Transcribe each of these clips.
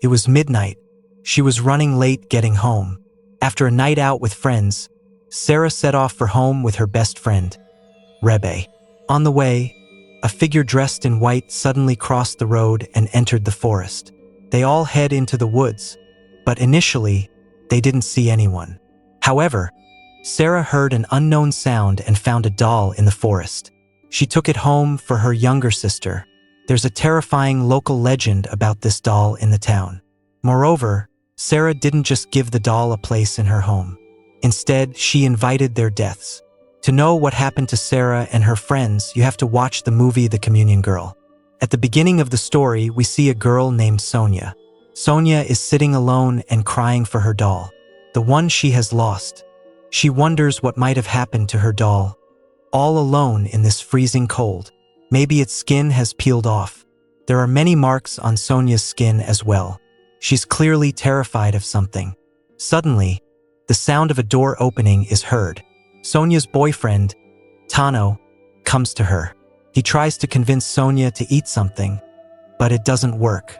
It was midnight. She was running late getting home. After a night out with friends, Sarah set off for home with her best friend, Rebbe. On the way, a figure dressed in white suddenly crossed the road and entered the forest. They all head into the woods, but initially, they didn't see anyone. However, Sarah heard an unknown sound and found a doll in the forest. She took it home for her younger sister. There's a terrifying local legend about this doll in the town. Moreover, Sarah didn't just give the doll a place in her home. Instead, she invited their deaths. To know what happened to Sarah and her friends, you have to watch the movie The Communion Girl. At the beginning of the story, we see a girl named Sonia. Sonia is sitting alone and crying for her doll, the one she has lost. She wonders what might have happened to her doll, all alone in this freezing cold. Maybe its skin has peeled off. There are many marks on Sonia's skin as well. She's clearly terrified of something. Suddenly, the sound of a door opening is heard. Sonia's boyfriend, Tano, comes to her. He tries to convince Sonia to eat something, but it doesn't work.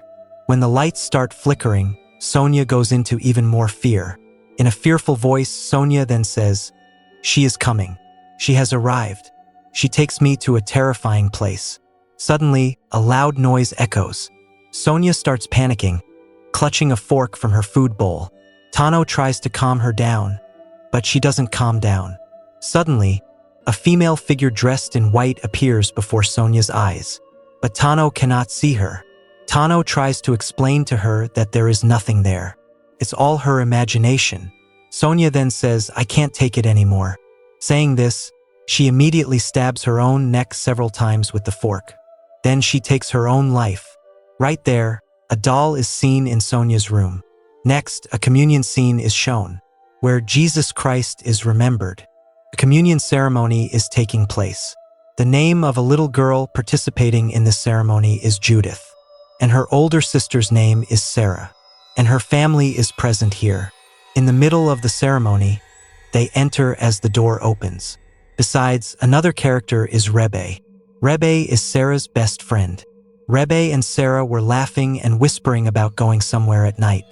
When the lights start flickering, Sonia goes into even more fear. In a fearful voice, Sonia then says, "She is coming. She has arrived. She takes me to a terrifying place." Suddenly, a loud noise echoes. Sonia starts panicking, clutching a fork from her food bowl. Tano tries to calm her down, but she doesn't calm down. Suddenly, a female figure dressed in white appears before Sonia's eyes, but Tano cannot see her. Tano tries to explain to her that there is nothing there. It's all her imagination. Sonia then says, "I can't take it anymore." Saying this, she immediately stabs her own neck several times with the fork. Then she takes her own life. Right there, a doll is seen in Sonia's room. Next, a communion scene is shown, where Jesus Christ is remembered. A communion ceremony is taking place. The name of a little girl participating in this ceremony is Judith, and her older sister's name is Sarah, and her family is present here. In the middle of the ceremony, they enter as the door opens. Besides, another character is Rebbe. Rebbe is Sarah's best friend. Rebbe and Sarah were laughing and whispering about going somewhere at night.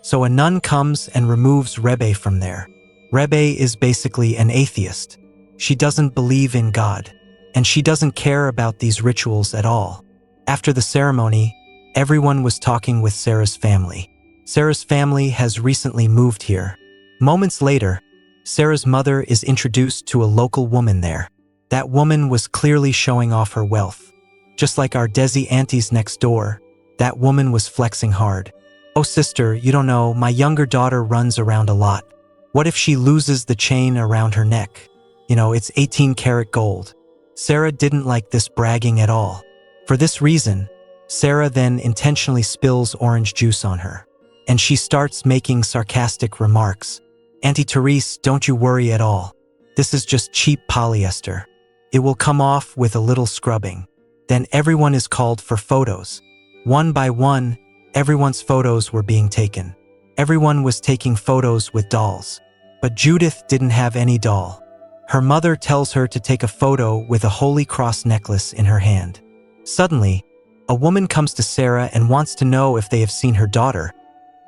So a nun comes and removes Rebbe from there. Rebbe is basically an atheist. She doesn't believe in God, and she doesn't care about these rituals at all. After the ceremony, everyone was talking with Sarah's family. Sarah's family has recently moved here. Moments later, Sarah's mother is introduced to a local woman there. That woman was clearly showing off her wealth. Just like our Desi aunties next door, that woman was flexing hard. "Oh sister, you don't know, my younger daughter runs around a lot. What if she loses the chain around her neck? It's 18-karat gold." Sarah didn't like this bragging at all. For this reason, Sarah then intentionally spills orange juice on her, and she starts making sarcastic remarks. "Auntie Therese, don't you worry at all. This is just cheap polyester. It will come off with a little scrubbing." Then everyone is called for photos. One by one, everyone's photos were being taken. Everyone was taking photos with dolls. But Judith didn't have any doll. Her mother tells her to take a photo with a Holy Cross necklace in her hand. Suddenly, a woman comes to Sarah and wants to know if they have seen her daughter,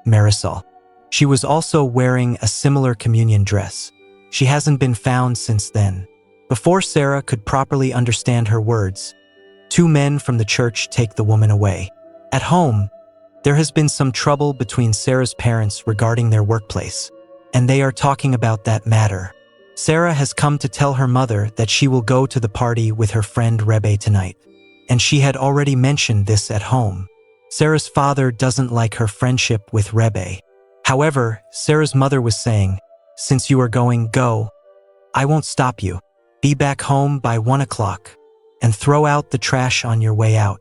Marisol. She was also wearing a similar communion dress. She hasn't been found since then. Before Sarah could properly understand her words, two men from the church take the woman away. At home, there has been some trouble between Sarah's parents regarding their workplace, and they are talking about that matter. Sarah has come to tell her mother that she will go to the party with her friend Rebbe tonight, and she had already mentioned this at home. Sarah's father doesn't like her friendship with Rebbe. However, Sarah's mother was saying, "Since you are going, go. I won't stop you. Be back home by 1 o'clock. And throw out the trash on your way out."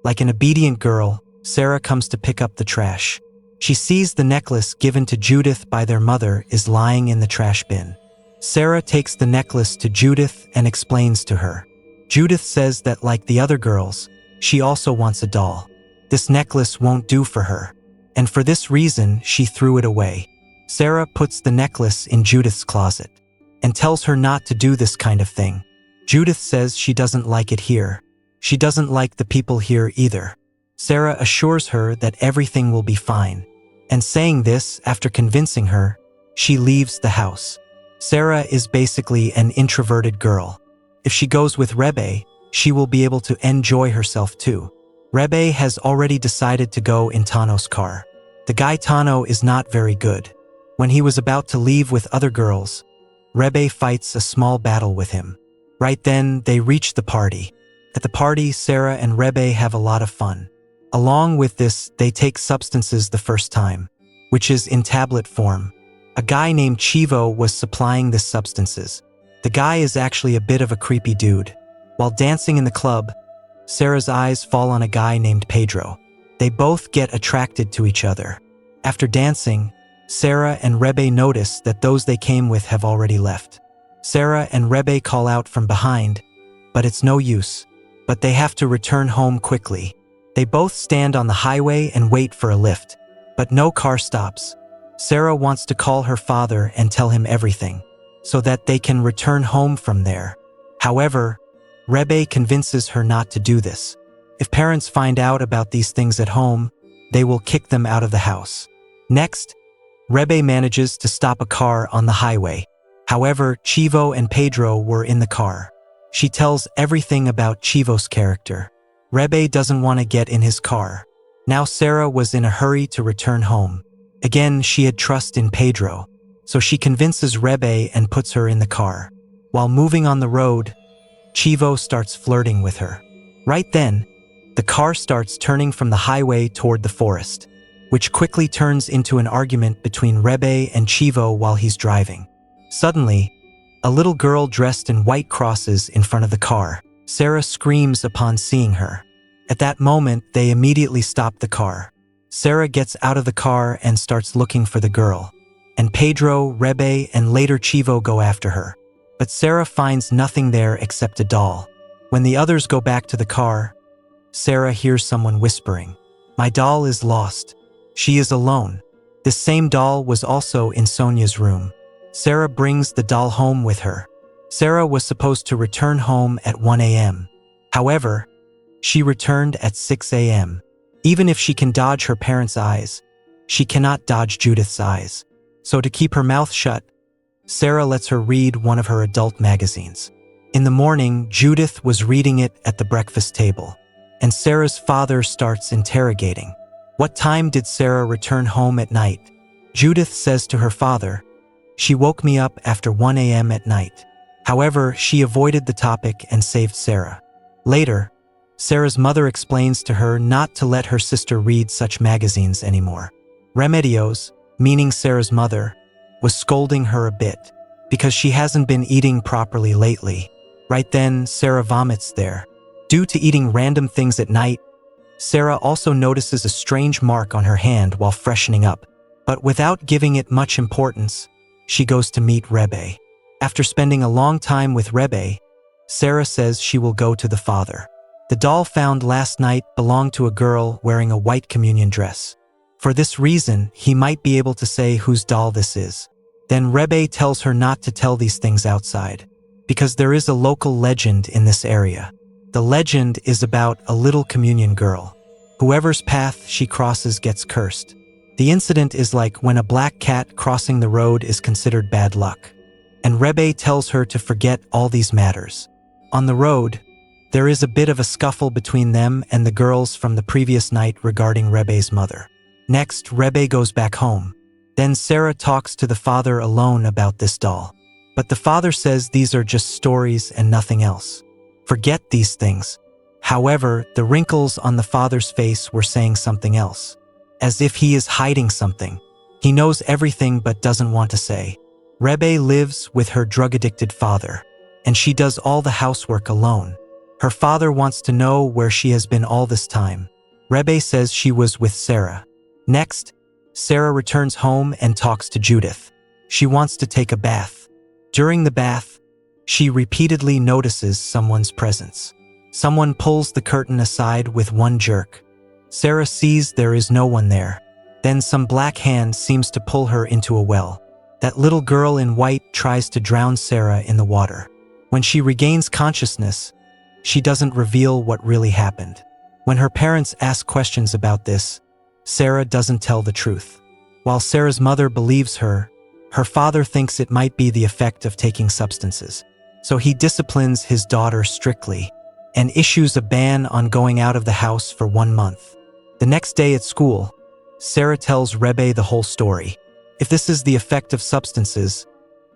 Like an obedient girl, Sarah comes to pick up the trash. She sees the necklace given to Judith by their mother is lying in the trash bin. Sarah takes the necklace to Judith and explains to her. Judith says that like the other girls, she also wants a doll. This necklace won't do for her, and for this reason, she threw it away. Sarah puts the necklace in Judith's closet and tells her not to do this kind of thing. Judith says she doesn't like it here. She doesn't like the people here either. Sarah assures her that everything will be fine. And saying this, after convincing her, she leaves the house. Sarah is basically an introverted girl. If she goes with Rebe, she will be able to enjoy herself too. Rebe has already decided to go in Tano's car. The guy Tano is not very good. When he was about to leave with other girls, Rebe fights a small battle with him. Right then, they reach the party. At the party, Sarah and Rebe have a lot of fun. Along with this, they take substances the first time, which is in tablet form. A guy named Chivo was supplying this substances. The guy is actually a bit of a creepy dude. While dancing in the club, Sarah's eyes fall on a guy named Pedro. They both get attracted to each other. After dancing, Sarah and Rebe notice that those they came with have already left. Sarah and Rebe call out from behind, but it's no use. But they have to return home quickly. They both stand on the highway and wait for a lift, but no car stops. Sarah wants to call her father and tell him everything, so that they can return home from there. However, Rebe convinces her not to do this. If parents find out about these things at home, they will kick them out of the house. Next, Rebe manages to stop a car on the highway. However, Chivo and Pedro were in the car. She tells everything about Chivo's character. Rebe doesn't want to get in his car. Now Sarah was in a hurry to return home. Again, she had trust in Pedro, so she convinces Rebe and puts her in the car. While moving on the road, Chivo starts flirting with her. Right then, the car starts turning from the highway toward the forest, which quickly turns into an argument between Rebe and Chivo while he's driving. Suddenly, a little girl dressed in white crosses in front of the car. Sarah screams upon seeing her. At that moment, they immediately stop the car. Sarah gets out of the car and starts looking for the girl. And Pedro, Rebe, and later Chivo go after her. But Sarah finds nothing there except a doll. When the others go back to the car, Sarah hears someone whispering, "My doll is lost. She is alone." This same doll was also in Sonia's room. Sarah brings the doll home with her. Sarah was supposed to return home at 1 a.m. However, she returned at 6 a.m. Even if she can dodge her parents' eyes, she cannot dodge Judith's eyes. So to keep her mouth shut, Sarah lets her read one of her adult magazines. In the morning, Judith was reading it at the breakfast table, and Sarah's father starts interrogating. What time did Sarah return home at night? Judith says to her father, "She woke me up after 1 a.m. at night." However, she avoided the topic and saved Sarah. Later, Sarah's mother explains to her not to let her sister read such magazines anymore. Remedios, meaning Sarah's mother, was scolding her a bit because she hasn't been eating properly lately. Right then, Sarah vomits there. Due to eating random things at night, Sarah also notices a strange mark on her hand while freshening up. But without giving it much importance, she goes to meet Rebe. After spending a long time with Rebe, Sarah says she will go to the father. The doll found last night belonged to a girl wearing a white communion dress. For this reason, he might be able to say whose doll this is. Then Rebe tells her not to tell these things outside, because there is a local legend in this area. The legend is about a little communion girl. Whoever's path she crosses gets cursed. The incident is like when a black cat crossing the road is considered bad luck. And Rebe tells her to forget all these matters. On the road, there is a bit of a scuffle between them and the girls from the previous night regarding Rebe's mother. Next, Rebe goes back home. Then Sarah talks to the father alone about this doll. But the father says these are just stories and nothing else. Forget these things. However, the wrinkles on the father's face were saying something else. As if he is hiding something. He knows everything but doesn't want to say. Rebe lives with her drug-addicted father, and she does all the housework alone. Her father wants to know where she has been all this time. Rebe says she was with Sarah. Next, Sarah returns home and talks to Judith. She wants to take a bath. During the bath, she repeatedly notices someone's presence. Someone pulls the curtain aside with one jerk. Sarah sees there is no one there. Then some black hand seems to pull her into a well. That little girl in white tries to drown Sarah in the water. When she regains consciousness, she doesn't reveal what really happened. When her parents ask questions about this, Sarah doesn't tell the truth. While Sarah's mother believes her, her father thinks it might be the effect of taking substances. So he disciplines his daughter strictly and issues a ban on going out of the house for 1 month. The next day at school, Sarah tells Rebbe the whole story. If this is the effect of substances,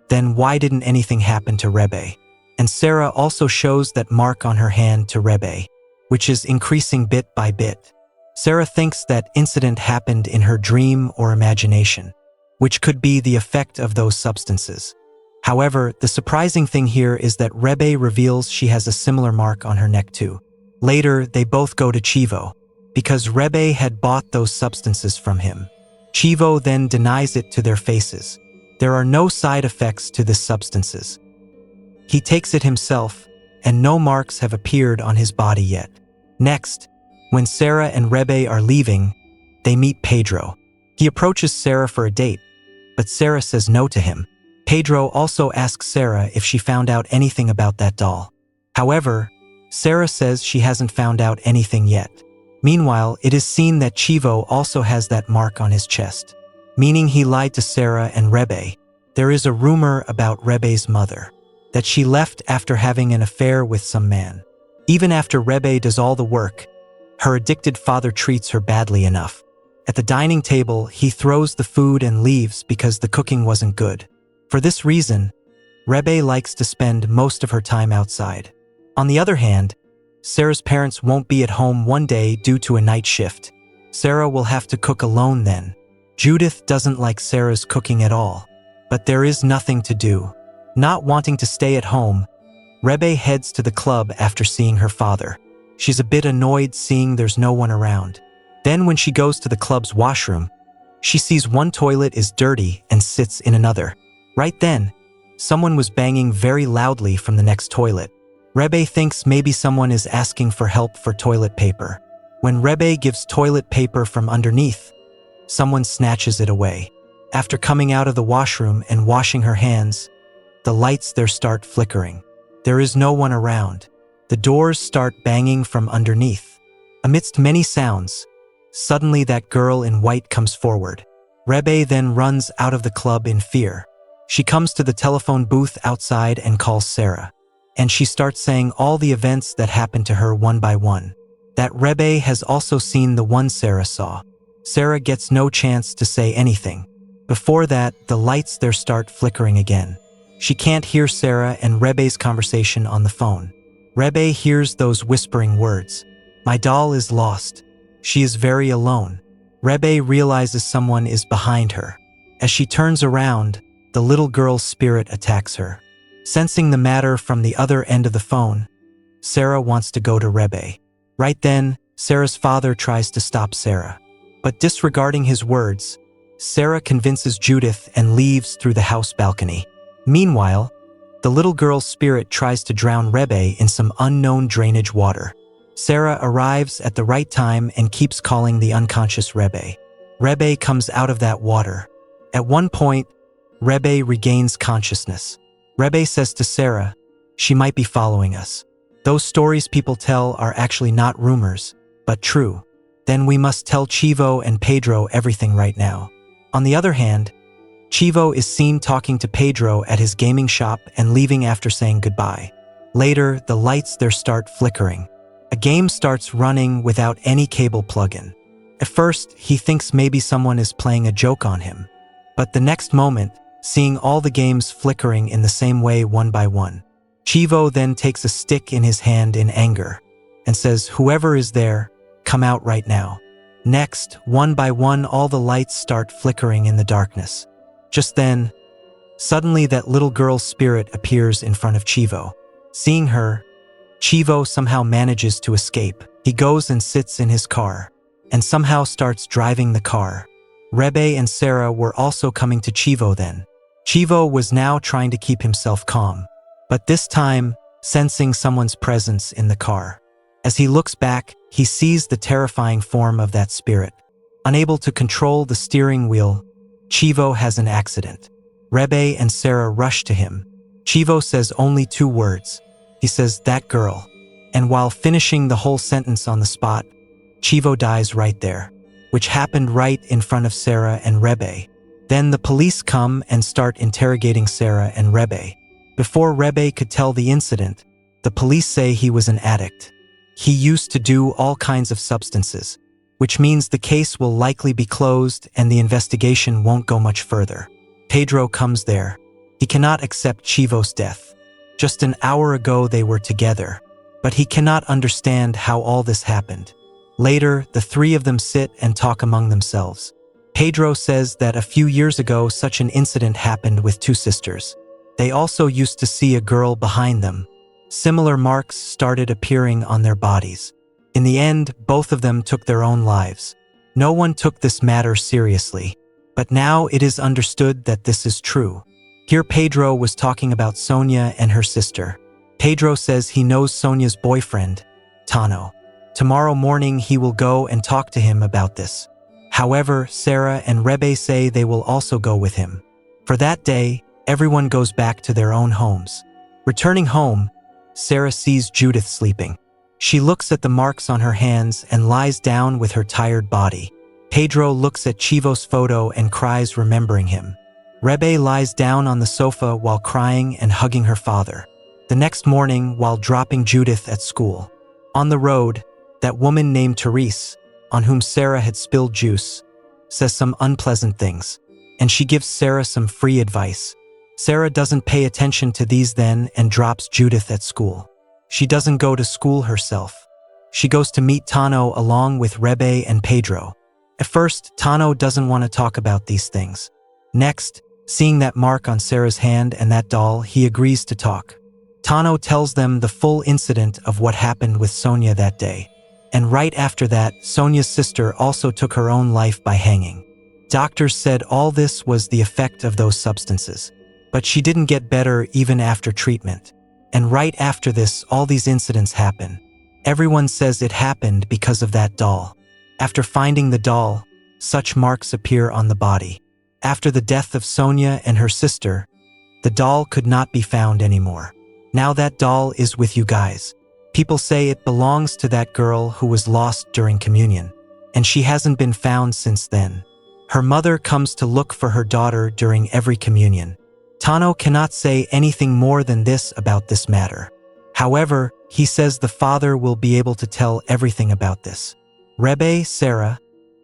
then why didn't anything happen to Rebbe? And Sarah also shows that mark on her hand to Rebbe, which is increasing bit by bit. Sarah thinks that incident happened in her dream or imagination, which could be the effect of those substances. However, the surprising thing here is that Rebbe reveals she has a similar mark on her neck too. Later, they both go to Chivo, because Rebbe had bought those substances from him. Chivo then denies it to their faces. There are no side effects to these substances. He takes it himself, and no marks have appeared on his body yet. Next, when Sarah and Rebbe are leaving, they meet Pedro. He approaches Sarah for a date, but Sarah says no to him. Pedro also asks Sarah if she found out anything about that doll. However, Sarah says she hasn't found out anything yet. Meanwhile, it is seen that Chivo also has that mark on his chest, meaning he lied to Sarah and Rebbe. There is a rumor about Rebbe's mother, that she left after having an affair with some man. Even after Rebbe does all the work, her addicted father treats her badly enough. At the dining table, he throws the food and leaves because the cooking wasn't good. For this reason, Rebbe likes to spend most of her time outside. On the other hand, Sarah's parents won't be at home one day due to a night shift. Sarah will have to cook alone then. Judith doesn't like Sarah's cooking at all, but there is nothing to do. Not wanting to stay at home, Rebbe heads to the club after seeing her father. She's a bit annoyed seeing there's no one around. Then when she goes to the club's washroom, she sees one toilet is dirty and sits in another. Right then, someone was banging very loudly from the next toilet. Rebbe thinks maybe someone is asking for help for toilet paper. When Rebbe gives toilet paper from underneath, someone snatches it away. After coming out of the washroom and washing her hands, the lights there start flickering. There is no one around. The doors start banging from underneath. Amidst many sounds, suddenly that girl in white comes forward. Rebbe then runs out of the club in fear. She comes to the telephone booth outside and calls Sarah. And she starts saying all the events that happened to her one by one. That Rebbe has also seen the one Sarah saw. Sarah gets no chance to say anything. Before that, the lights there start flickering again. She can't hear Sarah and Rebbe's conversation on the phone. Rebbe hears those whispering words. My doll is lost. She is very alone. Rebbe realizes someone is behind her. As she turns around, the little girl's spirit attacks her. Sensing the matter from the other end of the phone, Sarah wants to go to Rebbe. Right then, Sarah's father tries to stop Sarah. But disregarding his words, Sarah convinces Judith and leaves through the house balcony. Meanwhile, the little girl's spirit tries to drown Rebbe in some unknown drainage water. Sarah arrives at the right time and keeps calling the unconscious Rebbe. Rebbe comes out of that water. At one point, Rebbe regains consciousness. Rebbe says to Sarah, she might be following us. Those stories people tell are actually not rumors, but true. Then we must tell Chivo and Pedro everything right now. On the other hand, Chivo is seen talking to Pedro at his gaming shop and leaving after saying goodbye. Later, the lights there start flickering. A game starts running without any cable plug-in. At first, he thinks maybe someone is playing a joke on him. But the next moment, seeing all the games flickering in the same way one by one, Chivo then takes a stick in his hand in anger and says, whoever is there, come out right now. Next, one by one, all the lights start flickering in the darkness. Just then, suddenly that little girl's spirit appears in front of Chivo. Seeing her, Chivo somehow manages to escape. He goes and sits in his car and somehow starts driving the car. Rebbe and Sarah were also coming to Chivo then. Chivo was now trying to keep himself calm, but this time, sensing someone's presence in the car. As he looks back, he sees the terrifying form of that spirit. Unable to control the steering wheel, Chivo has an accident. Rebbe and Sarah rush to him. Chivo says only 2 words. He says, that girl. And while finishing the whole sentence on the spot, Chivo dies right there, which happened right in front of Sarah and Rebe. Then the police come and start interrogating Sarah and Rebe. Before Rebe could tell the incident, the police say he was an addict. He used to do all kinds of substances, which means the case will likely be closed and the investigation won't go much further. Pedro comes there. He cannot accept Chivo's death. Just an hour ago they were together, but he cannot understand how all this happened. Later, the three of them sit and talk among themselves. Pedro says that a few years ago such an incident happened with two sisters. They also used to see a girl behind them. Similar marks started appearing on their bodies. In the end, both of them took their own lives. No one took this matter seriously, but now it is understood that this is true. Here Pedro was talking about Sonia and her sister. Pedro says he knows Sonia's boyfriend, Tano. Tomorrow morning he will go and talk to him about this. However, Sarah and Rebe say they will also go with him. For that day, everyone goes back to their own homes. Returning home, Sarah sees Judith sleeping. She looks at the marks on her hands and lies down with her tired body. Pedro looks at Chivo's photo and cries, remembering him. Rebe lies down on the sofa while crying and hugging her father. The next morning, while dropping Judith at school, on the road, that woman named Therese, on whom Sarah had spilled juice, says some unpleasant things, and she gives Sarah some free advice. Sarah doesn't pay attention to these then and drops Judith at school. She doesn't go to school herself. She goes to meet Tano along with Rebe and Pedro. At first, Tano doesn't want to talk about these things. Next, seeing that mark on Sarah's hand and that doll, he agrees to talk. Tano tells them the full incident of what happened with Sonia that day. And right after that, Sonia's sister also took her own life by hanging. Doctors said all this was the effect of those substances. But she didn't get better even after treatment. And right after this, all these incidents happen. Everyone says it happened because of that doll. After finding the doll, such marks appear on the body. After the death of Sonia and her sister, the doll could not be found anymore. Now that doll is with you guys. People say it belongs to that girl who was lost during communion, and she hasn't been found since then. Her mother comes to look for her daughter during every communion. Tano cannot say anything more than this about this matter. However, he says the father will be able to tell everything about this. Rebe, Sarah,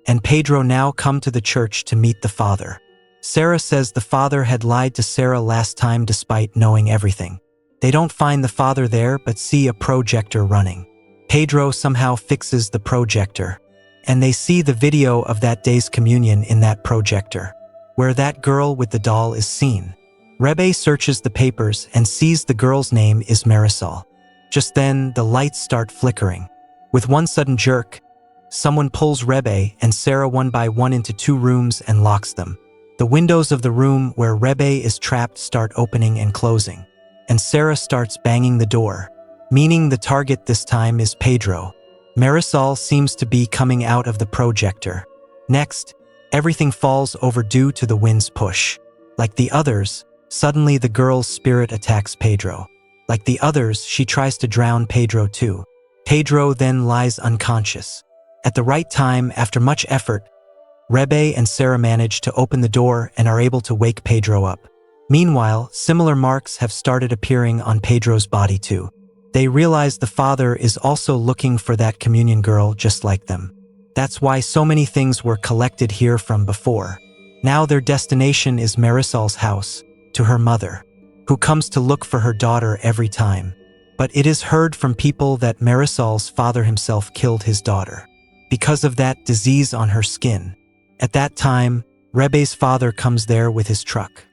and Pedro now come to the church to meet the father. Sarah says the father had lied to Sarah last time despite knowing everything. They don't find the father there but see a projector running. Pedro somehow fixes the projector, and they see the video of that day's communion in that projector, where that girl with the doll is seen. Rebe searches the papers and sees the girl's name is Marisol. Just then, the lights start flickering. With one sudden jerk, someone pulls Rebe and Sarah one by one into two rooms and locks them. The windows of the room where Rebe is trapped start opening and closing, and Sarah starts banging the door, meaning the target this time is Pedro. Marisol seems to be coming out of the projector. Next, everything falls over due to the wind's push. Like the others, suddenly the girl's spirit attacks Pedro. Like the others, she tries to drown Pedro too. Pedro then lies unconscious. At the right time, after much effort, Rebe and Sarah manage to open the door and are able to wake Pedro up. Meanwhile, similar marks have started appearing on Pedro's body too. They realize the father is also looking for that communion girl just like them. That's why so many things were collected here from before. Now their destination is Marisol's house, to her mother, who comes to look for her daughter every time. But it is heard from people that Marisol's father himself killed his daughter because of that disease on her skin. At that time, Rebe's father comes there with his truck.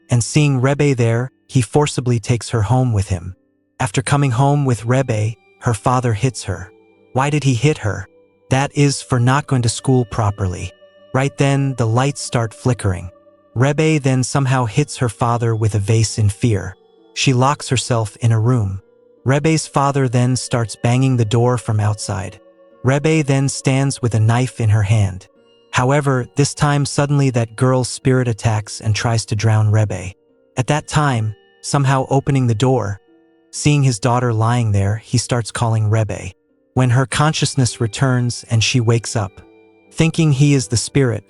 And seeing Rebe there, he forcibly takes her home with him. After coming home with Rebe, her father hits her. Why did he hit her? That is for not going to school properly. Right then, the lights start flickering. Rebe then somehow hits her father with a vase in fear. She locks herself in a room. Rebe's father then starts banging the door from outside. Rebe then stands with a knife in her hand. However, this time suddenly that girl's spirit attacks and tries to drown Rebe. At that time, somehow opening the door, seeing his daughter lying there, he starts calling Rebe. When her consciousness returns and she wakes up, thinking he is the spirit,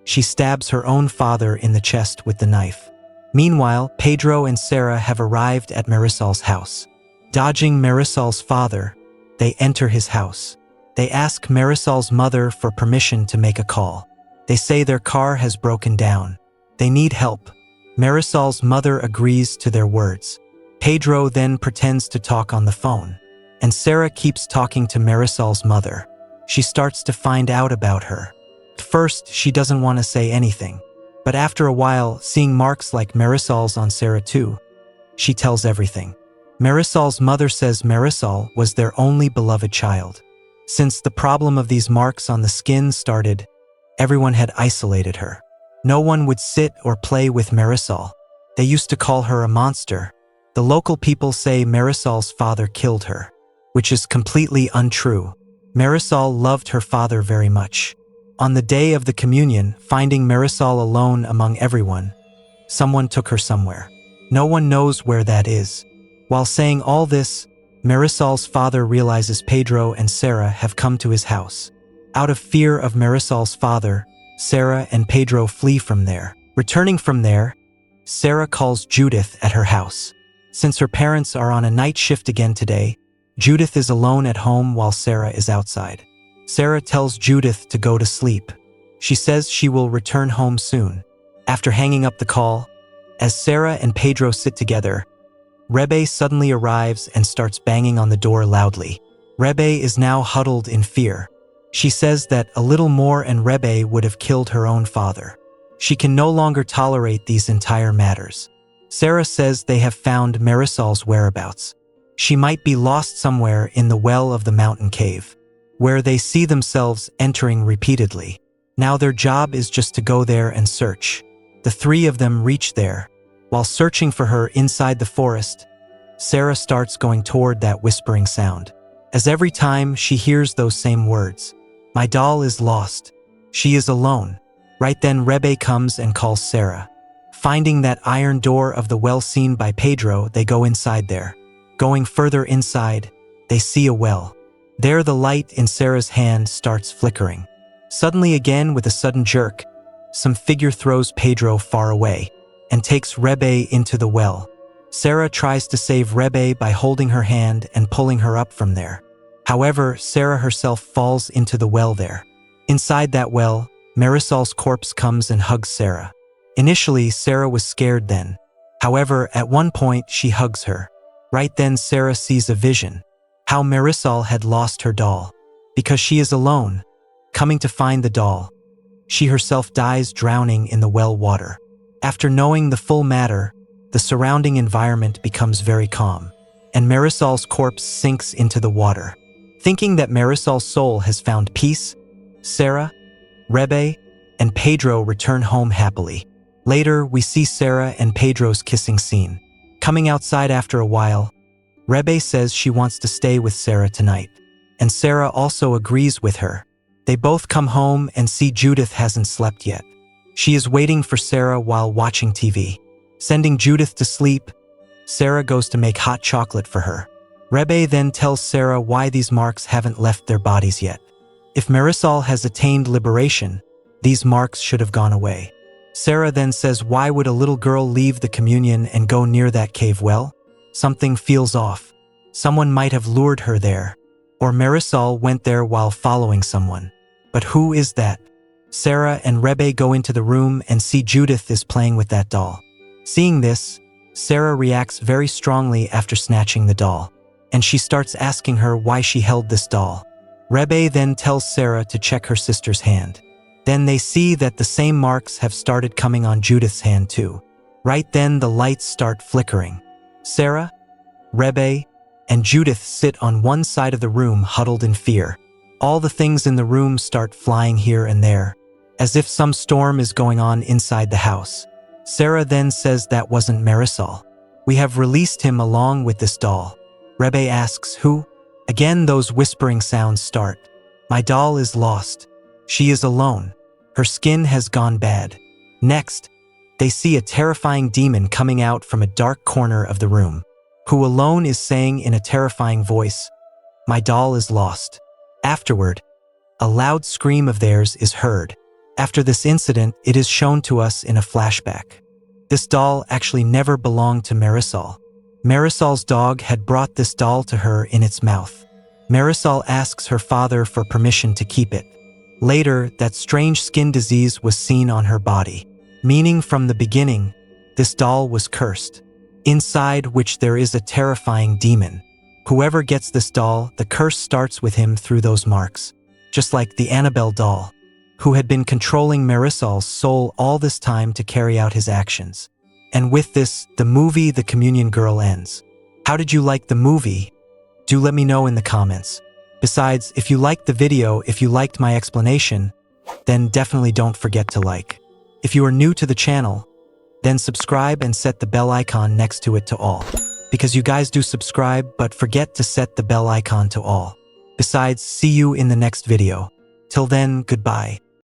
she stabs her own father in the chest with the knife. Meanwhile, Pedro and Sarah have arrived at Marisol's house. Dodging Marisol's father, they enter his house. They ask Marisol's mother for permission to make a call. They say their car has broken down. They need help. Marisol's mother agrees to their words. Pedro then pretends to talk on the phone, and Sarah keeps talking to Marisol's mother. She starts to find out about her. At first, she doesn't want to say anything, but after a while, seeing marks like Marisol's on Sarah too, she tells everything. Marisol's mother says Marisol was their only beloved child. Since the problem of these marks on the skin started, everyone had isolated her. No one would sit or play with Marisol. They used to call her a monster. The local people say Marisol's father killed her, which is completely untrue. Marisol loved her father very much. On the day of the communion, finding Marisol alone among everyone, someone took her somewhere. No one knows where that is. While saying all this, Marisol's father realizes Pedro and Sarah have come to his house. Out of fear of Marisol's father, Sarah and Pedro flee from there. Returning from there, Sarah calls Judith at her house. Since her parents are on a night shift again today, Judith is alone at home while Sarah is outside. Sarah tells Judith to go to sleep. She says she will return home soon. After hanging up the call, as Sarah and Pedro sit together, Rebe suddenly arrives and starts banging on the door loudly. Rebe is now huddled in fear. She says that a little more and Rebe would have killed her own father. She can no longer tolerate these entire matters. Sarah says they have found Marisol's whereabouts. She might be lost somewhere in the well of the mountain cave, where they see themselves entering repeatedly. Now their job is just to go there and search. The three of them reach there. While searching for her inside the forest, Sarah starts going toward that whispering sound. As every time she hears those same words, "My doll is lost. She is alone." Right then Rebe comes and calls Sarah. Finding that iron door of the well seen by Pedro, they go inside there. Going further inside, they see a well. There the light in Sarah's hand starts flickering. Suddenly again, with a sudden jerk, some figure throws Pedro far away and takes Rebe into the well. Sarah tries to save Rebe by holding her hand and pulling her up from there. However, Sarah herself falls into the well there. Inside that well, Marisol's corpse comes and hugs Sarah. Initially, Sarah was scared then. However, at one point, she hugs her. Right then, Sarah sees a vision. How Marisol had lost her doll. Because she is alone, coming to find the doll, she herself dies drowning in the well water. After knowing the full matter, the surrounding environment becomes very calm, and Marisol's corpse sinks into the water. Thinking that Marisol's soul has found peace, Sarah, Rebe, and Pedro return home happily. Later, we see Sarah and Pedro's kissing scene. Coming outside after a while, Rebe says she wants to stay with Sarah tonight, and Sarah also agrees with her. They both come home and see Judith hasn't slept yet. She is waiting for Sarah while watching TV. Sending Judith to sleep, Sarah goes to make hot chocolate for her. Rebe then tells Sarah why these marks haven't left their bodies yet. If Marisol has attained liberation, these marks should have gone away. Sarah then says, why would a little girl leave the communion and go near that cave well? Something feels off. Someone might have lured her there, or Marisol went there while following someone. But who is that? Sarah and Rebe go into the room and see Judith is playing with that doll. Seeing this, Sarah reacts very strongly after snatching the doll, and she starts asking her why she held this doll. Rebe then tells Sarah to check her sister's hand. Then they see that the same marks have started coming on Judith's hand too. Right then the lights start flickering. Sarah, Rebe, and Judith sit on one side of the room huddled in fear. All the things in the room start flying here and there, as if some storm is going on inside the house. Sarah then says that wasn't Marisol. We have released him along with this doll. Rebe asks who? Again those whispering sounds start. My doll is lost. She is alone. Her skin has gone bad. Next, they see a terrifying demon coming out from a dark corner of the room, who alone is saying in a terrifying voice, My doll is lost. Afterward, a loud scream of theirs is heard. After this incident, it is shown to us in a flashback. This doll actually never belonged to Marisol. Marisol's dog had brought this doll to her in its mouth. Marisol asks her father for permission to keep it. Later, that strange skin disease was seen on her body, meaning from the beginning, this doll was cursed, inside which there is a terrifying demon. Whoever gets this doll, the curse starts with him through those marks, just like the Annabelle doll, who had been controlling Marisol's soul all this time to carry out his actions. And with this, the movie The Communion Girl ends. How did you like the movie? Do let me know in the comments. Besides, if you liked the video, if you liked my explanation, then definitely don't forget to like. If you are new to the channel, then subscribe and set the bell icon next to it to all. Because you guys do subscribe, but forget to set the bell icon to all. Besides, see you in the next video. Till then, goodbye.